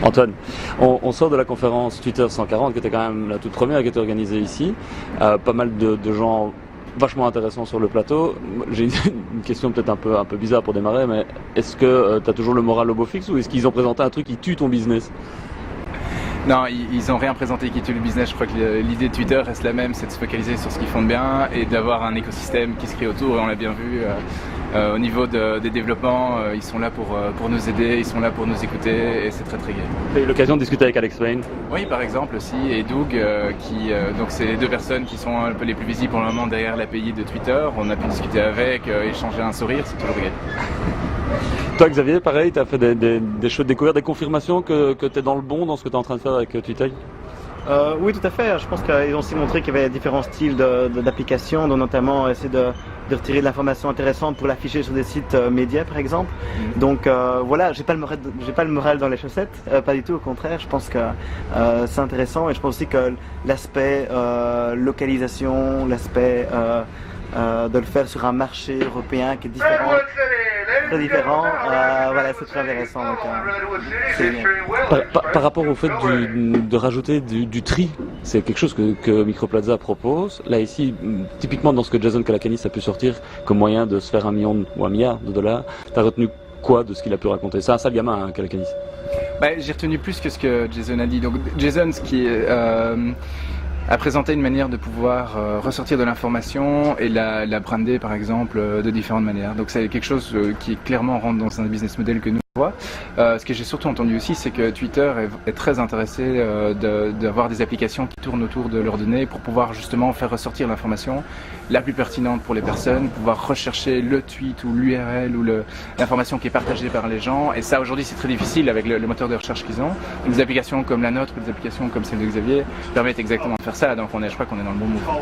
Antoine, on sort de la conférence Twitter 140 qui était quand même la toute première qui était organisée ici. Pas mal de gens vachement intéressants sur le plateau. J'ai une question peut-être un peu bizarre pour démarrer, mais est-ce que tu as toujours le moral au beau fixe ou est-ce qu'ils ont présenté un truc qui tue ton business? Non, ils n'ont rien présenté qui tue le business. Je crois que l'idée de Twitter reste la même, c'est de se focaliser sur ce qu'ils font de bien et d'avoir un écosystème qui se crée autour. Et on l'a bien vu au niveau des développements, ils sont là pour nous aider, ils sont là pour nous écouter et c'est très très gai. Tu as eu l'occasion de discuter avec Alex Payne? Oui, par exemple aussi, et Doug, donc c'est les deux personnes qui sont un peu les plus visibles pour le moment derrière l'API de Twitter. On a pu discuter avec, échanger un sourire, c'est toujours gai. Toi Xavier, pareil, tu as fait des choses découvertes, des confirmations que tu es dans le bon dans ce que tu es en train de faire avec Twitter? Oui, tout à fait. Je pense qu'ils ont aussi montré qu'il y avait différents styles d'applications, dont notamment essayer de retirer de l'information intéressante pour l'afficher sur des sites médias, par exemple. Donc voilà, j'ai pas le moral dans les chaussettes, pas du tout, au contraire. Je pense que c'est intéressant et je pense aussi que l'aspect localisation, l'aspect de le faire sur un marché européen qui est différent. Très différent, voilà, c'est très intéressant. Donc, par rapport au fait de rajouter du tri, c'est quelque chose que Microplaza propose. Là ici, typiquement dans ce que Jason Calacanis a pu sortir comme moyen de se faire $1 million ou $1 milliard, t'as retenu quoi de ce qu'il a pu raconter? C'est un sale gamin, hein, Calacanis. J'ai retenu plus que ce que Jason a dit. Donc Jason, ce qui est a présenté une manière de pouvoir ressortir de l'information et la brander par exemple de différentes manières. Donc c'est quelque chose qui clairement rentre dans un business model que nous voit. Ce que j'ai surtout entendu aussi, c'est que Twitter est très intéressé d'avoir des applications qui tournent autour de leurs données pour pouvoir justement faire ressortir l'information la plus pertinente pour les personnes, pouvoir rechercher le tweet ou l'URL ou l'information qui est partagée par les gens. Et ça aujourd'hui c'est très difficile avec le moteur de recherche qu'ils ont. Des applications comme la nôtre ou des applications comme celle de Xavier permettent exactement de faire ça. Donc je crois qu'on est dans le bon mouvement.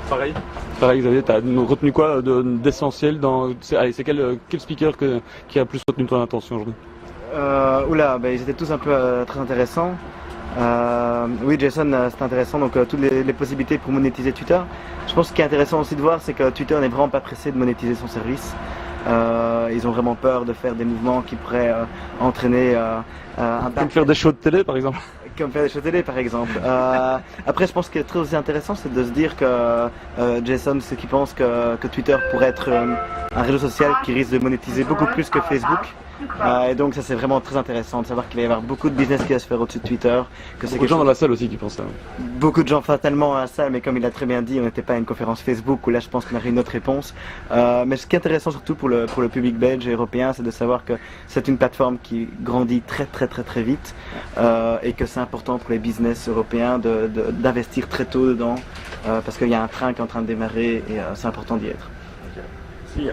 Pareil Xavier, t'as retenu quoi d'essentiel c'est quel speaker qui a plus retenu ton attention aujourd'hui? Ils étaient tous un peu très intéressants. Oui, Jason, c'est intéressant, donc toutes les possibilités pour monétiser Twitter. Je pense que ce qui est intéressant aussi de voir, c'est que Twitter n'est vraiment pas pressé de monétiser son service. Ils ont vraiment peur de faire des mouvements qui pourraient entraîner Comme faire des shows de télé par exemple. Comme faire des shows télé par exemple. Après, je pense que ce qui est très aussi intéressant, c'est de se dire que Jason, c'est qu'il pense que Twitter pourrait être un réseau social qui risque de monétiser beaucoup plus que Facebook. Et donc ça c'est vraiment très intéressant de savoir qu'il va y avoir beaucoup de business qui va se faire au-dessus de Twitter. Beaucoup de gens dans la salle aussi qui pensent ça. Beaucoup de gens fatalement à la salle, mais comme il a très bien dit, on n'était pas à une conférence Facebook où là je pense qu'on aurait une autre réponse. Mais ce qui est intéressant surtout pour le public belge et européen, c'est de savoir que c'est une plateforme qui grandit très vite et que c'est important pour les business européens d'investir très tôt dedans parce qu'il y a un train qui est en train de démarrer et c'est important d'y être. Merci.